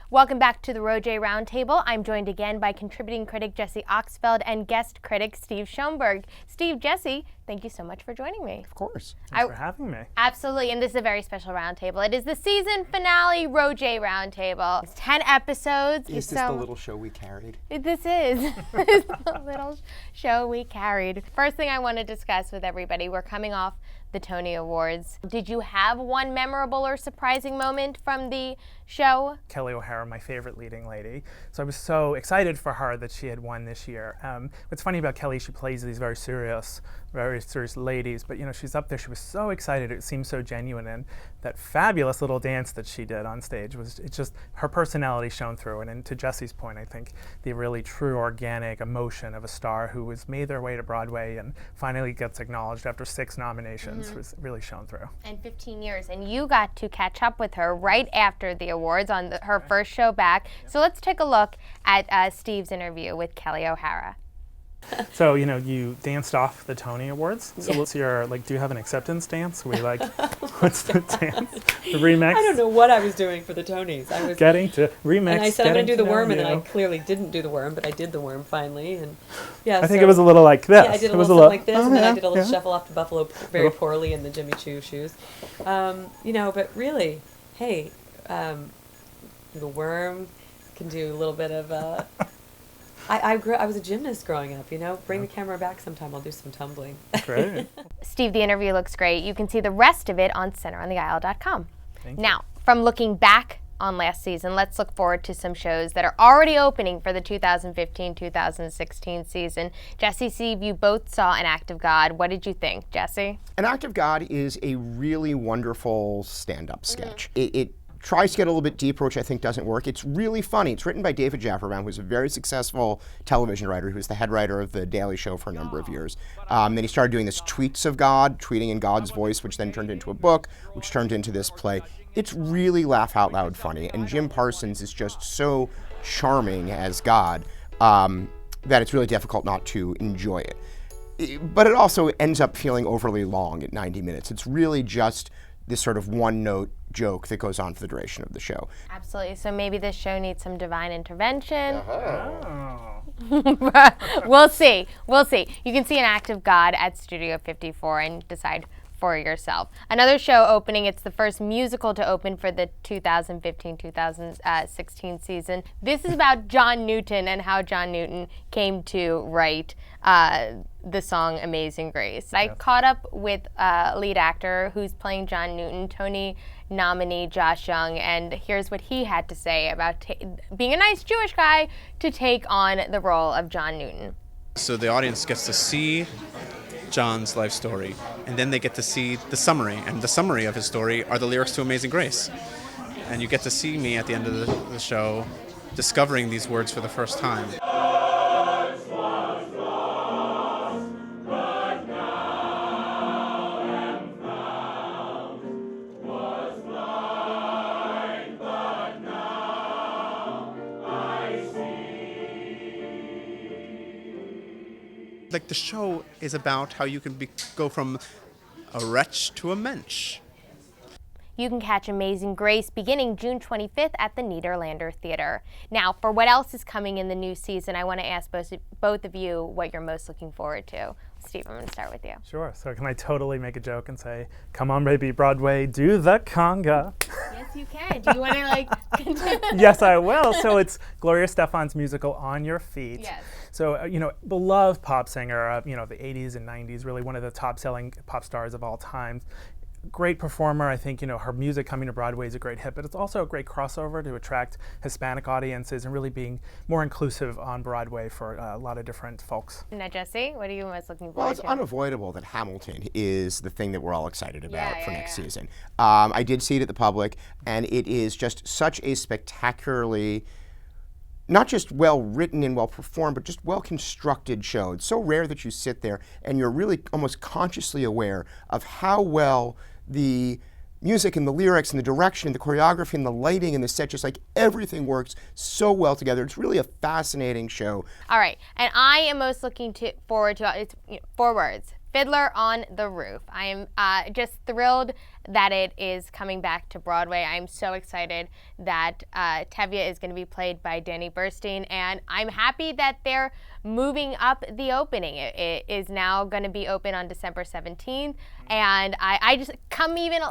Welcome back to the RoJ Roundtable. I'm joined again by contributing critic Jesse Oxfeld and guest critic Steve Schoenberg. Steve, Jesse, thank you so much for joining me. Of course. Thanks for having me. Absolutely, and this is a very special roundtable. It is the season finale RoJ Roundtable. It's 10 episodes. Is this the little show we carried? This is the little show we carried. First thing I want to discuss with everybody, we're coming off the Tony Awards. Did you have one memorable or surprising moment from the show? Kelly O'Hara, my favorite leading lady. So I was so excited for her that she had won this year. What's funny about Kelly, she plays these very serious ladies, but she's up there. She was so excited. It seemed so genuine, and that fabulous little dance that she did on stage it's just her personality shone through. And to Jesse's point, I think the really true organic emotion of a star who has made their way to Broadway and finally gets acknowledged after 6 nominations was really shown through. And 15 years, and you got to catch up with her right after the awards on her first show back. So let's take a look at Steve's interview with Kelly O'Hara. So, you danced off the Tony Awards. So what's your, do you have an acceptance dance? What's the dance? The remix? I don't know what I was doing for the Tonys. I was getting to remix. And I said I'm going to do the worm, and then I clearly didn't do the worm, but I did the worm finally. And yeah, I think it was a little like this. Yeah, I did a little something like this, and then I did a little shuffle off to Buffalo very poorly in the Jimmy Choo shoes. But really, hey, the worm can do a little bit of... I was a gymnast growing up, Bring the camera back sometime. I'll do some tumbling. Great. Steve, the interview looks great. You can see the rest of it on centerontheaisle.com. Thank you. Now, from looking back on last season, let's look forward to some shows that are already opening for the 2015-2016 season. Jesse, Steve, you both saw An Act of God. What did you think, Jesse? An Act of God is a really wonderful stand-up sketch. It tries to get a little bit deeper, which I think doesn't work. It's really funny. It's written by David Jafferbaum, who's a very successful television writer, who's the head writer of The Daily Show for a number of years. Then he started doing this Tweets of God, tweeting in God's voice, which then turned into a book, which turned into this play. It's really laugh-out-loud funny, and Jim Parsons is just so charming as God that it's really difficult not to enjoy it. But it also ends up feeling overly long at 90 minutes. It's really just this sort of one-note joke that goes on for the duration of the show. Absolutely. So maybe this show needs some divine intervention. Oh. We'll see. You can see An Act of God at Studio 54 and decide for yourself. Another show opening, it's the first musical to open for the 2015-2016 season. This is about John Newton and how John Newton came to write the song Amazing Grace. I caught up with lead actor who's playing John Newton, Tony nominee Josh Young, and here's what he had to say about being a nice Jewish guy to take on the role of John Newton. So the audience gets to see John's life story, and then they get to see the summary, and the summary of his story are the lyrics to Amazing Grace. And you get to see me at the end of the show discovering these words for the first time. The show is about how you can go from a wretch to a mensch. You can catch Amazing Grace beginning June 25th at the Nederlander Theater. Now, for what else is coming in the new season, I want to ask both of you what you're most looking forward to. Steve, I'm going to start with you. Sure. So can I totally make a joke and say, come on, baby, Broadway, do the conga? Yes, you can. Do you want to, continue? Yes, I will. So it's Gloria Stefan's musical On Your Feet. Yes. So, beloved pop singer of, the 80s and 90s, really one of the top-selling pop stars of all time. Great performer. I think, her music coming to Broadway is a great hit, but it's also a great crossover to attract Hispanic audiences and really being more inclusive on Broadway for a lot of different folks. Now, Jesse, what are you most looking forward Well, it's to? unavoidable that Hamilton is the thing that we're all excited about for next season. I did see it at the Public, and it is just such a spectacularly not just well written and well performed, but just well constructed show. It's so rare that you sit there and you're really almost consciously aware of how well the music and the lyrics and the direction and the choreography and the lighting and the set, just like everything works so well together. It's really a fascinating show. All right, and I am most looking forward to, it's 4 words, Fiddler on the Roof. I am just thrilled that it is coming back to Broadway. I'm so excited that Tevye is going to be played by Danny Burstein, and I'm happy that they're moving up the opening. It is now going to be open on December 17th, and I just come even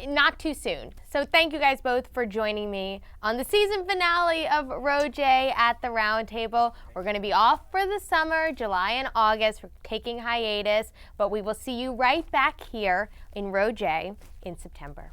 not too soon. So thank you guys both for joining me on the season finale of Row-J at the Roundtable. We're going to be off for the summer, July and August. We're taking hiatus, but we will see you right back here in Row-J in September.